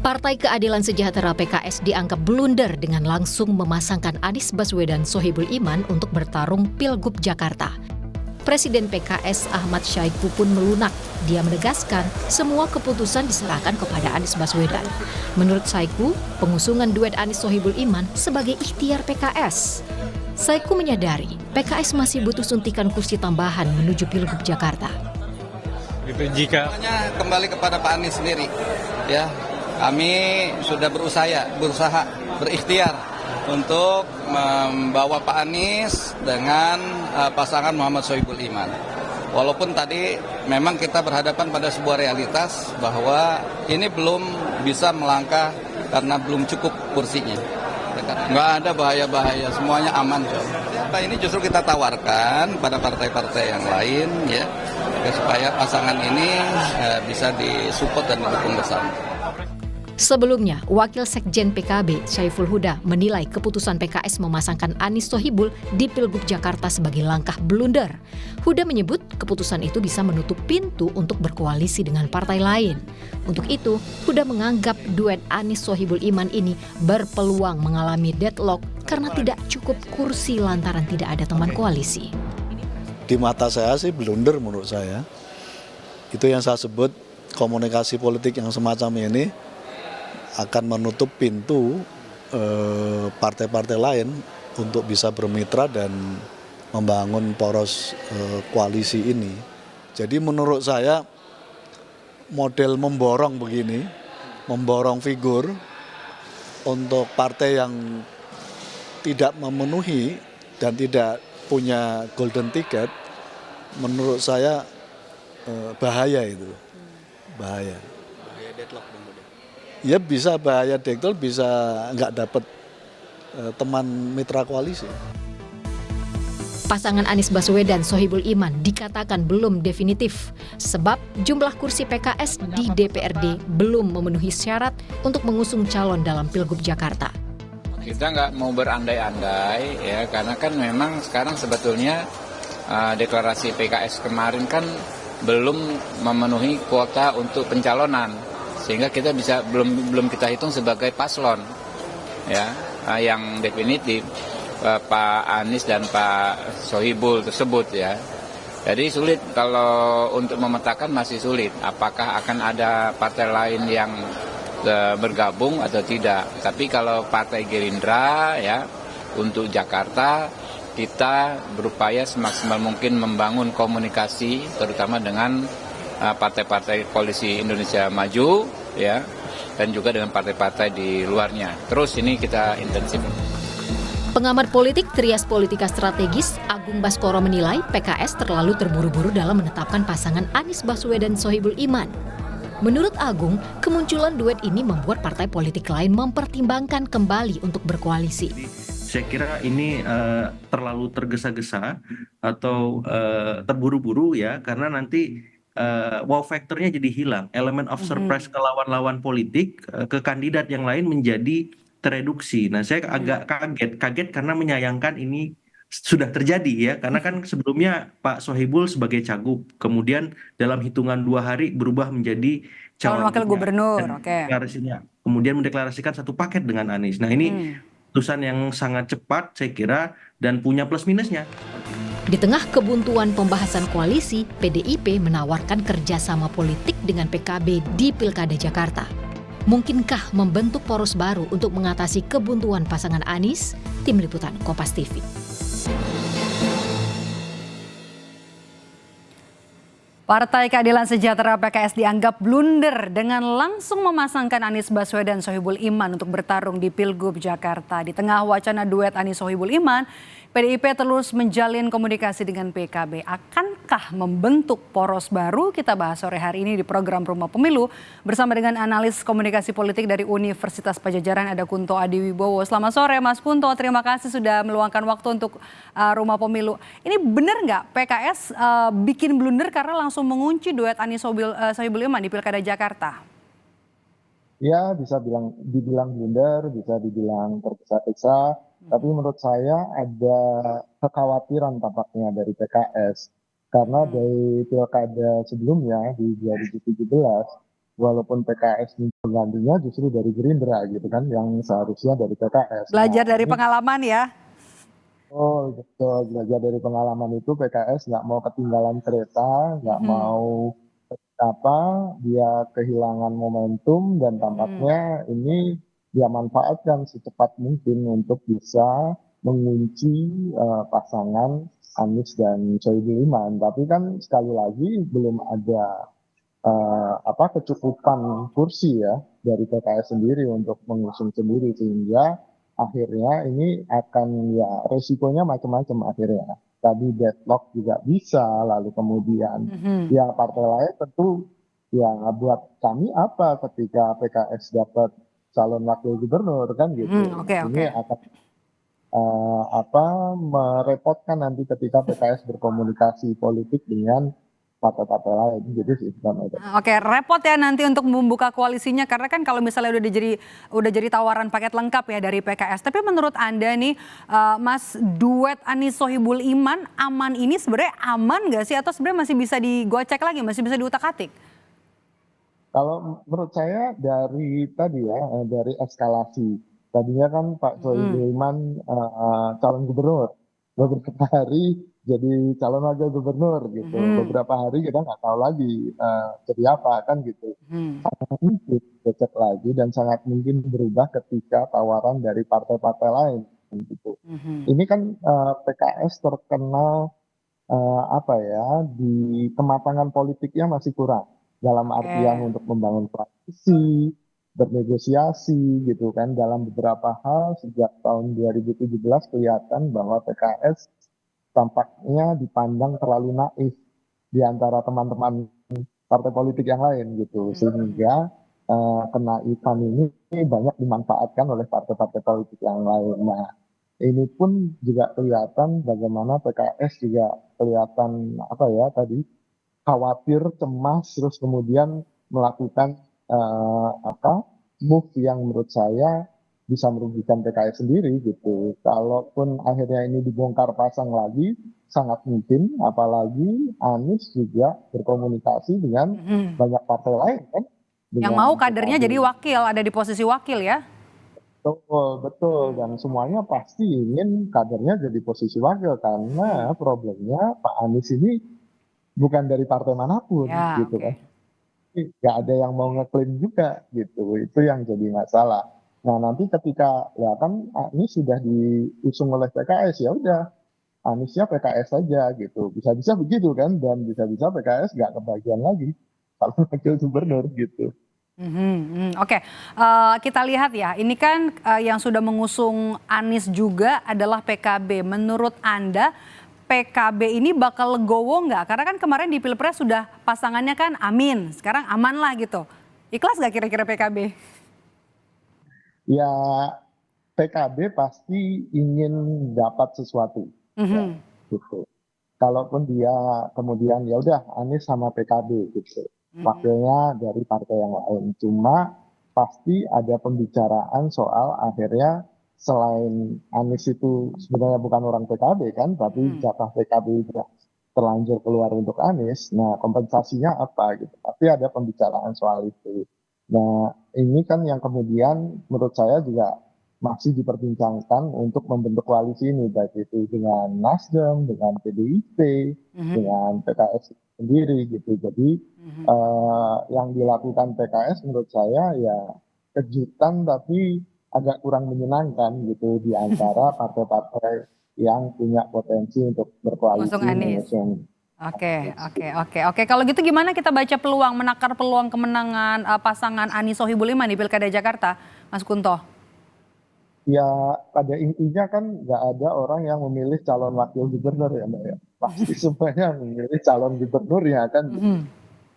Partai Keadilan Sejahtera PKS dianggap blunder dengan langsung memasangkan Anies Baswedan Sohibul Iman untuk bertarung Pilgub Jakarta. Presiden PKS Ahmad Syahiku pun melunak. Dia menegaskan semua keputusan diserahkan kepada Anies Baswedan. Menurut Syahiku, pengusungan duet Anies Sohibul Iman sebagai ikhtiar PKS. Syahiku menyadari PKS masih butuh suntikan kursi tambahan menuju Pilgub Jakarta. Jika kembali kepada Pak Anies sendiri, ya. Kami sudah berusaha berikhtiar untuk membawa Pak Anies dengan pasangan Muhammad Sohibul Iman. Walaupun tadi memang kita berhadapan pada sebuah realitas bahwa ini belum bisa melangkah karena belum cukup kursinya. Nggak ada bahaya-bahaya, semuanya aman. Ini justru kita tawarkan pada partai-partai yang lain, ya, supaya pasangan ini bisa disupport dan didukung bersama. Sebelumnya, Wakil Sekjen PKB Syaiful Huda menilai keputusan PKS memasangkan Anies Sohibul di Pilgub Jakarta sebagai langkah blunder. Huda menyebut keputusan itu bisa menutup pintu untuk berkoalisi dengan partai lain. Untuk itu, Huda menganggap duet Anies Sohibul Iman ini berpeluang mengalami deadlock karena tidak cukup kursi lantaran tidak ada teman koalisi. Di mata saya sih blunder menurut saya. Itu yang saya sebut komunikasi politik yang semacam ini akan menutup pintu partai-partai lain untuk bisa bermitra dan membangun poros koalisi ini. Jadi menurut saya model memborong begini, memborong figur untuk partai yang tidak memenuhi dan tidak punya golden ticket, menurut saya bahaya itu, bahaya. Bahaya deadlock. Ya bisa bahaya deadlock, bisa nggak dapat teman mitra koalisi. Pasangan Anies Baswedan Sohibul Iman dikatakan belum definitif sebab jumlah kursi PKS di DPRD belum memenuhi syarat untuk mengusung calon dalam Pilgub Jakarta. Kita nggak mau berandai-andai ya, karena kan memang sekarang sebetulnya deklarasi PKS kemarin kan belum memenuhi kuota untuk pencalonan. Sehingga kita belum kita hitung sebagai paslon, ya, yang definitif Pak Anies dan Pak Sohibul tersebut, ya. Jadi sulit kalau untuk memetakan, masih sulit. Apakah akan ada partai lain yang bergabung atau tidak? Tapi kalau Partai Gerindra, ya, untuk Jakarta kita berupaya semaksimal mungkin membangun komunikasi, terutama dengan partai-partai koalisi Indonesia Maju, ya, dan juga dengan partai-partai di luarnya. Terus ini kita intensif. Pengamat politik Trias Politika Strategis Agung Baskoro menilai PKS terlalu terburu-buru dalam menetapkan pasangan Anies Baswedan Sohibul Iman. Menurut Agung, kemunculan duet ini membuat partai politik lain mempertimbangkan kembali untuk berkoalisi. Saya kira ini terlalu tergesa-gesa atau terburu-buru, ya, karena nanti wow factor-nya jadi hilang. Elemen of surprise ke lawan-lawan politik, ke kandidat yang lain menjadi tereduksi. Nah, saya agak kaget karena menyayangkan ini sudah terjadi, ya, karena kan sebelumnya Pak Sohibul sebagai cagup, kemudian dalam hitungan 2 hari berubah menjadi calon wakil gubernur, kemudian mendeklarasikan satu paket dengan Anies. Nah, ini keputusan yang sangat cepat saya kira dan punya plus minusnya. Di tengah kebuntuan pembahasan koalisi, PDIP menawarkan kerjasama politik dengan PKB di Pilkada Jakarta. Mungkinkah membentuk poros baru untuk mengatasi kebuntuan pasangan Anies? Tim Liputan Kompas TV. Partai Keadilan Sejahtera PKS dianggap blunder dengan langsung memasangkan Anies Baswedan Sohibul Iman untuk bertarung di Pilgub Jakarta. Di tengah wacana duet Anies Sohibul Iman, PDIP terus menjalin komunikasi dengan PKB. Akankah membentuk poros baru? Kita bahas sore hari ini di program Rumah Pemilu bersama dengan analis komunikasi politik dari Universitas Padjadjaran, ada Kunto Adiwibowo. Selamat sore Mas Kunto, terima kasih sudah meluangkan waktu untuk Rumah Pemilu. Ini benar nggak PKS bikin blunder karena langsung mengunci duet Anies Sohibul Iman di Pilkada Jakarta? Ya, bisa dibilang blunder, bisa dibilang tergesa-gesa. Tapi menurut saya ada kekhawatiran tampaknya dari PKS. Karena dari pilkada sebelumnya di 2017 walaupun PKS ini penggantinya justru dari Gerindra gitu kan, yang seharusnya dari PKS. Belajar Nah, dari ini pengalaman ya. betul, belajar dari pengalaman itu PKS nggak mau ketinggalan kereta, nggak Mhm, mau apa dia kehilangan momentum dan mhm. tampaknya ini dia manfaatkan secepat mungkin untuk bisa mengunci pasangan Anies dan Sohibul Iman. Tapi kan sekali lagi belum ada apa kecukupan kursi ya dari PKS sendiri untuk mengusung sendiri sehingga akhirnya ini akan ya resikonya macam-macam akhirnya. Tadi deadlock juga bisa, lalu kemudian Mhm, ya partai lain tentu ya buat kami apa ketika PKS dapat calon wakil gubernur kan gitu. mhm, Nah, oke oke. ini akan apa merepotkan nanti ketika PKS berkomunikasi politik dengan partai-partai lain gitu sih Bang Eda. Oke, repot ya nanti untuk membuka koalisinya karena kan kalau misalnya udah jadi tawaran paket lengkap ya dari PKS. Tapi menurut Anda nih, Mas, duet Anies Sohibul Iman aman ini sebenarnya aman nggak sih atau sebenarnya masih bisa digocek lagi, masih bisa diutak-atik? Kalau menurut saya dari tadi ya, dari eskalasi. Tadinya kan Pak Mhm, Sohibul Iman calon gubernur. Beberapa hari jadi calon wakil gubernur gitu. mhm, Beberapa hari kita nggak tahu lagi jadi apa kan gitu. mhm, Mungkin becek lagi dan sangat mungkin berubah ketika tawaran dari partai-partai lain gitu. mhm. Ini kan PKS terkenal apa ya, di kematangan politiknya masih kurang, dalam Oke. artian untuk membangun koalisi, bernegosiasi gitu kan, dalam beberapa hal sejak tahun 2017 kelihatan bahwa PKS tampaknya dipandang terlalu naif di antara teman-teman partai politik yang lain gitu, Mhm, sehingga kenaifan ini banyak dimanfaatkan oleh partai-partai politik yang lain. Nah, ini pun juga kelihatan bagaimana PKS juga kelihatan apa ya tadi khawatir, cemas, terus kemudian melakukan apa move yang menurut saya bisa merugikan PKS sendiri gitu. Kalaupun akhirnya ini dibongkar pasang lagi, sangat mungkin, apalagi Anies juga berkomunikasi dengan mhm. banyak partai lain kan, Yang mau dengan kadernya PKB. jadi wakil, ada di posisi wakil ya? Betul, betul. Dan Mhm, oke. semuanya pasti ingin kadernya jadi posisi wakil karena Mhm, problemnya Pak Anies ini bukan dari partai manapun ya gitu oke. kan. Nggak ada yang mau ngeklaim juga gitu. Itu yang jadi masalah. Nah, nanti ketika ya kan Anies sudah diusung oleh PKS ya udah Aniesnya PKS saja gitu. Bisa-bisa begitu kan dan bisa-bisa PKS nggak kebagian lagi kalau wakil gubernur gitu. Mhm, oke, kita lihat ya, ini kan, yang sudah mengusung Anies juga adalah PKB. Menurut Anda, PKB ini bakal legowo nggak? Karena kan kemarin di Pilpres sudah pasangannya kan amin, sekarang aman lah gitu. Ikhlas nggak kira-kira PKB? Ya PKB pasti ingin dapat sesuatu ya Mhm, gitu. Kalaupun dia kemudian ya udah Anies sama PKB gitu. mhm, Wakilnya dari partai yang lain. Cuma pasti ada pembicaraan soal akhirnya selain Anies itu sebenarnya bukan orang PKB kan, tapi mhm, jatah PKB sudah terlanjur keluar untuk Anies. Nah, kompensasinya apa gitu. Tapi ada pembicaraan soal itu. Nah, ini kan yang kemudian menurut saya juga masih diperbincangkan untuk membentuk koalisi ini, baik itu dengan Nasdem, dengan PDIP, mhm, dengan PKS sendiri gitu. Jadi mhm. yang dilakukan PKS menurut saya ya kejutan tapi agak kurang menyenangkan gitu di antara partai-partai yang punya potensi untuk Ngusung berkoalisi Anies. mengusung Oke Anies oke gitu. oke oke. Kalau gitu gimana kita baca peluang, menakar peluang kemenangan, pasangan Anies Sohibul Iman di Pilkada Jakarta, Mas Kunto? Ya pada intinya kan nggak ada orang yang memilih calon wakil gubernur ya Mbak ya. Pasti semuanya memilih calon gubernur ya kan. Mhm,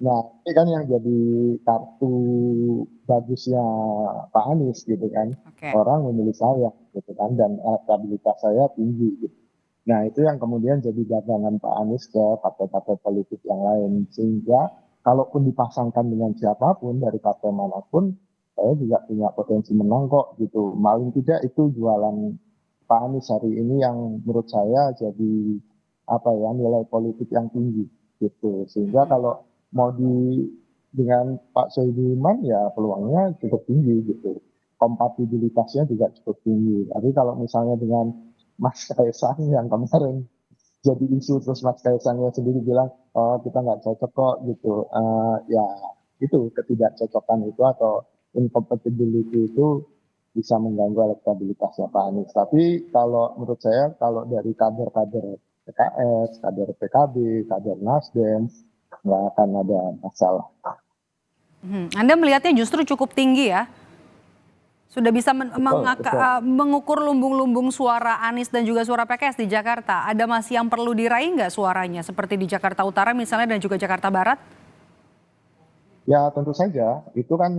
Nah, ini kan yang jadi kartu bagusnya Pak Anies gitu kan. oke. Orang memilih saya gitu kan dan elektabilitas saya tinggi gitu. Nah, itu yang kemudian jadi dagangan Pak Anies ke partai-partai politik yang lain. Sehingga kalaupun dipasangkan dengan siapapun dari partai manapun, saya juga punya potensi menang kok gitu. Paling tidak itu jualan Pak Anies hari ini yang menurut saya jadi apa ya nilai politik yang tinggi gitu. Sehingga Mhm, kalau mau di dengan Pak Sohibul Iman ya peluangnya cukup tinggi gitu. Kompatibilitasnya juga cukup tinggi. Tapi kalau misalnya dengan Mas Kaisang yang kemarin jadi isu terus Mas Kaisangnya sendiri bilang oh kita nggak cocok kok gitu. Ya itu ketidakcocokan itu atau incompatibility itu bisa mengganggu elektabilitasnya Pak Anies. Tapi kalau menurut saya kalau dari kader-kader PKS, kader PKB, kader Nasdem nggak akan ada masalah. Anda melihatnya justru cukup tinggi ya? Sudah bisa mengukur lumbung-lumbung suara Anies dan juga suara PKS di Jakarta. Ada masih yang perlu diraih nggak suaranya? Seperti di Jakarta Utara misalnya dan juga Jakarta Barat? Ya tentu saja, itu kan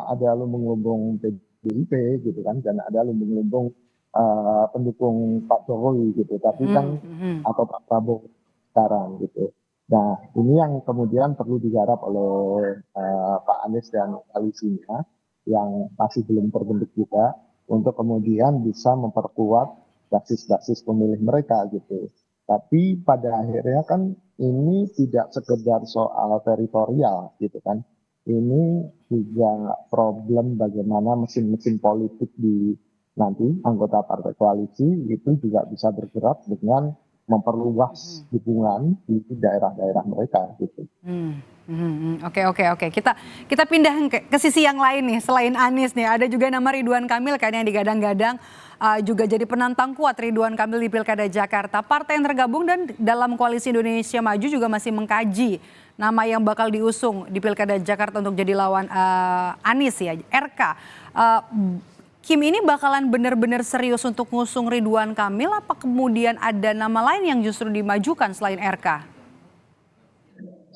ada lumbung-lumbung PDIP gitu kan, dan ada lumbung-lumbung pendukung Pak Jokowi gitu. Tapi kan atau Pak Prabowo sekarang gitu. Nah ini yang kemudian perlu digarap oleh Pak Anies dan koalisinya yang masih belum terbentuk juga untuk kemudian bisa memperkuat basis-basis pemilih mereka gitu. Tapi pada akhirnya kan ini tidak sekedar soal teritorial gitu kan. Ini juga problem bagaimana mesin-mesin politik di nanti anggota partai koalisi itu juga bisa bergerak dengan memperluas dukungan di daerah-daerah mereka gitu. Oke. Kita pindah ke sisi yang lain nih. Selain Anies nih, ada juga nama Ridwan Kamil kan yang digadang-gadang juga jadi penantang kuat Ridwan Kamil di Pilkada Jakarta. Partai yang tergabung dan dalam Koalisi Indonesia Maju juga masih mengkaji nama yang bakal diusung di Pilkada Jakarta untuk jadi lawan Anies ya, RK. Kim ini bakalan benar-benar serius untuk ngusung Ridwan Kamil apa kemudian ada nama lain yang justru dimajukan selain RK?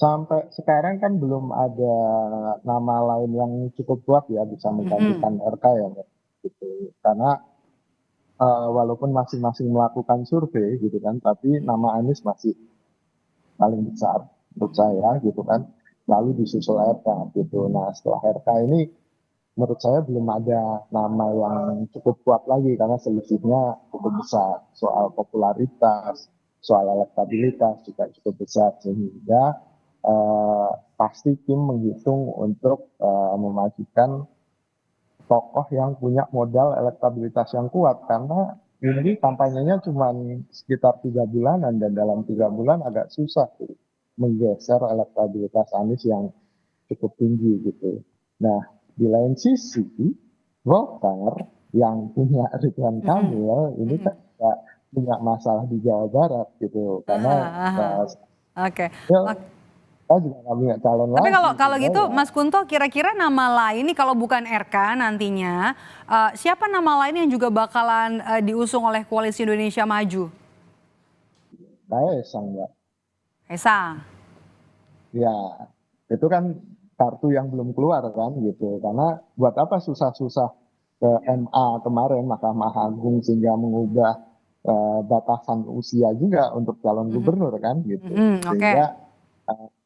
Sampai sekarang kan belum ada nama lain yang cukup kuat ya bisa menggantikan RK ya gitu. Karena walaupun masing-masing melakukan survei gitu kan, tapi nama Anies masih paling besar menurut saya gitu kan. Lalu disusul RK gitu. Nah setelah RK ini menurut saya belum ada nama yang cukup kuat lagi karena selisihnya cukup besar. Soal popularitas, soal elektabilitas juga cukup besar sehingga pasti Kim menghitung untuk memajukan tokoh yang punya modal elektabilitas yang kuat karena ini kampanyenya cuma sekitar 3 bulanan dan dalam 3 bulan agak susah menggeser elektabilitas Anies yang cukup tinggi gitu. Nah di lain sisi Golkar yang punya Ridwan Kamil ini kan tidak punya masalah di Jawa Barat gitu karena Oke. saya juga nggak punya calon Tapi lagi. kalau gitu Mas Kunto kira-kira nama lain nih kalau bukan RK nantinya siapa nama lain yang juga bakalan diusung oleh Koalisi Indonesia Maju? Kaisang ya. Kaisang. Ya itu kan kartu yang belum keluar kan gitu. Karena buat apa susah-susah ke MA kemarin Mahkamah Agung sehingga mengubah batasan usia juga untuk calon gubernur kan gitu. Sehingga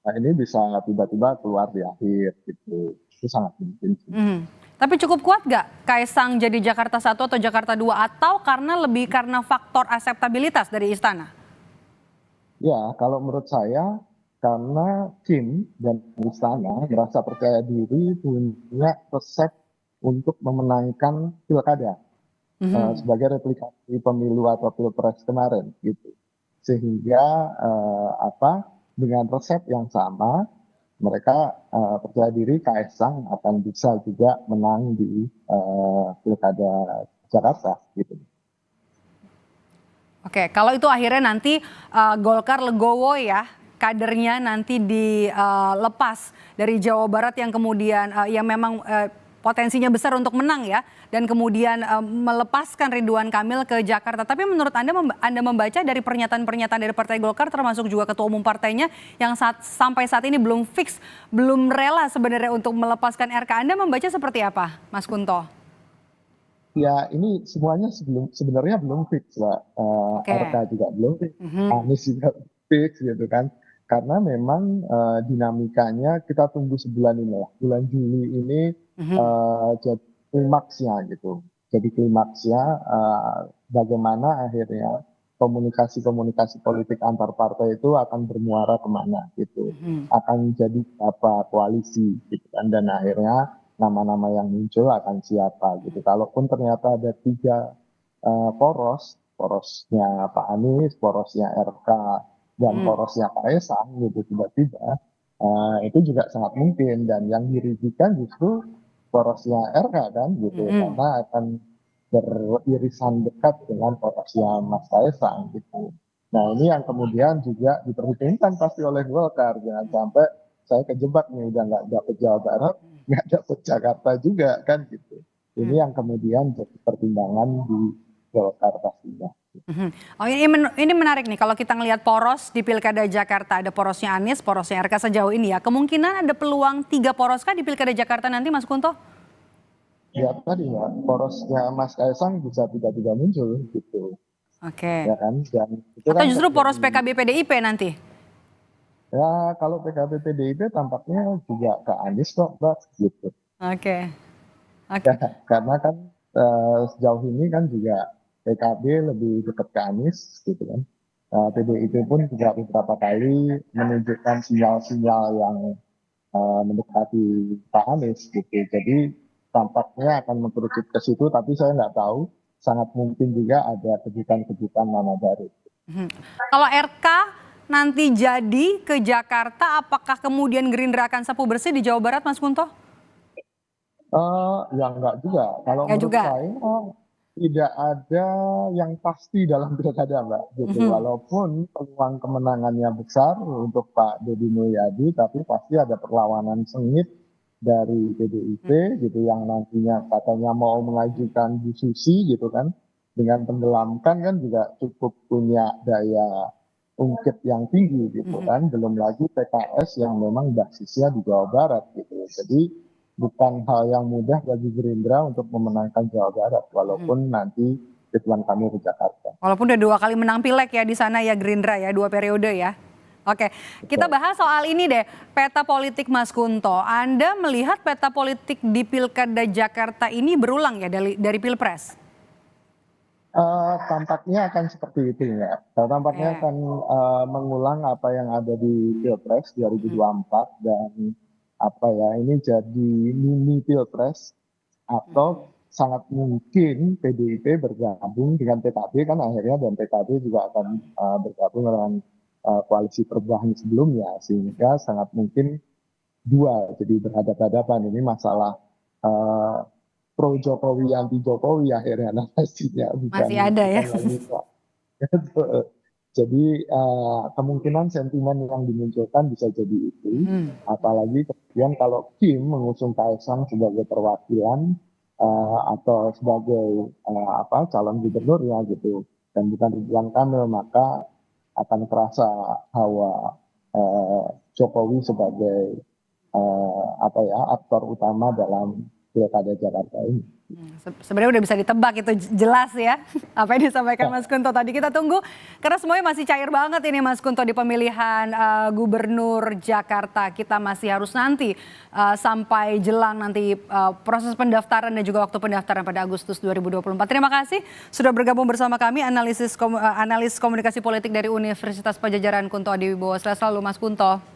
ini bisa tiba-tiba keluar di akhir gitu. Itu sangat mungkin. Tapi cukup kuat gak Kaisang jadi Jakarta 1 atau Jakarta 2 atau karena faktor akseptabilitas dari istana? Ya kalau menurut saya karena Kim dan istana merasa percaya diri punya resep untuk memenangkan pilkada sebagai replikasi pemilu atau pilpres kemarin gitu. Sehingga dengan resep yang sama, mereka percaya diri Kaisang akan bisa juga menang di Pilkada Jakarta gitu. Oke, kalau itu akhirnya nanti Golkar legowo ya, kadernya nanti dilepas dari Jawa Barat yang kemudian yang memang potensinya besar untuk menang ya, dan kemudian melepaskan Ridwan Kamil ke Jakarta. Tapi menurut Anda membaca dari pernyataan-pernyataan dari Partai Golkar termasuk juga Ketua Umum partainya yang sampai saat ini belum fix, belum rela sebenarnya untuk melepaskan RK. Anda membaca seperti apa, Mas Kunto? Ya ini semuanya sebenarnya belum fix Mbak. RK juga belum fix, Anies juga fix gitu kan. Karena memang dinamikanya kita tunggu sebulan ini lah. Bulan Juli ini jadi klimaksnya gitu. Jadi klimaksnya bagaimana akhirnya komunikasi-komunikasi politik antar partai itu akan bermuara kemana gitu, akan jadi apa koalisi gitu kan, dan akhirnya nama-nama yang muncul akan siapa gitu. Kalaupun ternyata ada 3 porosnya Pak Anies, porosnya RK, dan porosnya Kaisang gitu tiba-tiba, itu juga sangat mungkin, dan yang dirugikan justru porosnya RK kan gitu, karena akan beririsan dekat dengan porosnya Mas Kaisang gitu. Nah ini yang kemudian juga diperhitungkan pasti oleh Golkar, jangan sampai saya kejebak nih udah nggak dapet Jawa Barat, nggak dapet Jakarta juga kan gitu. Ini yang kemudian jadi pertimbangan di Golkar pastinya. Oh ini menarik nih, kalau kita ngelihat poros di Pilkada Jakarta, ada porosnya Anies, porosnya RK sejauh ini ya, kemungkinan ada peluang 3 poros kah di Pilkada Jakarta nanti, Mas Kunto? Ya tadi ya, porosnya Mas Kaisang bisa tiba-tiba muncul gitu. Oke. Ya kan? Dan itu Atau kan justru poros terjadi. PKB PDIP nanti? Ya kalau PKB PDIP tampaknya juga ke Anies kok Mbak gitu. Oke. Ya, karena kan sejauh ini kan juga PKB lebih dekat ke Anies gitu kan. PDIP pun juga beberapa kali menunjukkan sinyal-sinyal yang mendekati Pak Anies gitu. Jadi tampaknya akan mengkerucut ke situ, tapi saya nggak tahu. Sangat mungkin juga ada kejutan-kejutan nama baru. Kalau RK nanti jadi ke Jakarta, apakah kemudian Gerindra akan sapu bersih di Jawa Barat, Mas Kunto? Ya enggak juga. Kalau Nggak menurut juga. saya tidak ada yang pasti dalam pilkada Mbak. Gitu. Walaupun peluang kemenangannya besar untuk Pak Deddy Mulyadi, tapi pasti ada perlawanan sengit dari PDIP gitu yang nantinya katanya mau mengajukan Bu Susi gitu kan, dengan tenggelamkan kan juga cukup punya daya ungkit yang tinggi gitu kan, belum lagi PKS yang memang basisnya di Jawa Barat gitu. Jadi bukan hal yang mudah bagi Gerindra untuk memenangkan Jawa Barat walaupun nanti Ridwan Kamil ke Jakarta. Walaupun udah 2 kali menang pileg ya di sana ya Gerindra ya, 2 periode ya. Oke, kita bahas soal ini deh, peta politik Mas Kunto. Anda melihat peta politik di Pilkada Jakarta ini berulang ya dari Pilpres? Tampaknya akan seperti itu ya. Tampaknya akan mengulang apa yang ada di Pilpres 2024 dan apa ya, ini jadi mini Pilpres atau sangat mungkin PDIP bergabung dengan PKB kan akhirnya, dan PKB juga akan bergabung dengan koalisi perubahan sebelumnya, sehingga sangat mungkin 2 jadi berhadapan-hadapan. Ini masalah pro Jokowi anti Jokowi akhirnya narasinya, Masih ada ya. lagi jadi kemungkinan sentimen yang dimunculkan bisa jadi itu, apalagi kemudian kalau Kim mengusung Kaisang sebagai perwakilan atau sebagai calon gubernurnya gitu, dan bukan Ridwan Kamil, maka akan terasa hawa Jokowi sebagai aktor utama dalam Pilkada Jakarta ini. Sebenarnya udah bisa ditebak, itu jelas ya apa yang disampaikan Mas Kunto tadi. Kita tunggu karena semuanya masih cair banget ini Mas Kunto di pemilihan Gubernur Jakarta. Kita masih harus nanti sampai jelang nanti proses pendaftaran dan juga waktu pendaftaran pada Agustus 2024. Terima kasih sudah bergabung bersama kami analis komunikasi politik dari Universitas Padjadjaran Kunto Adiwibowo. Selalu Mas Kunto.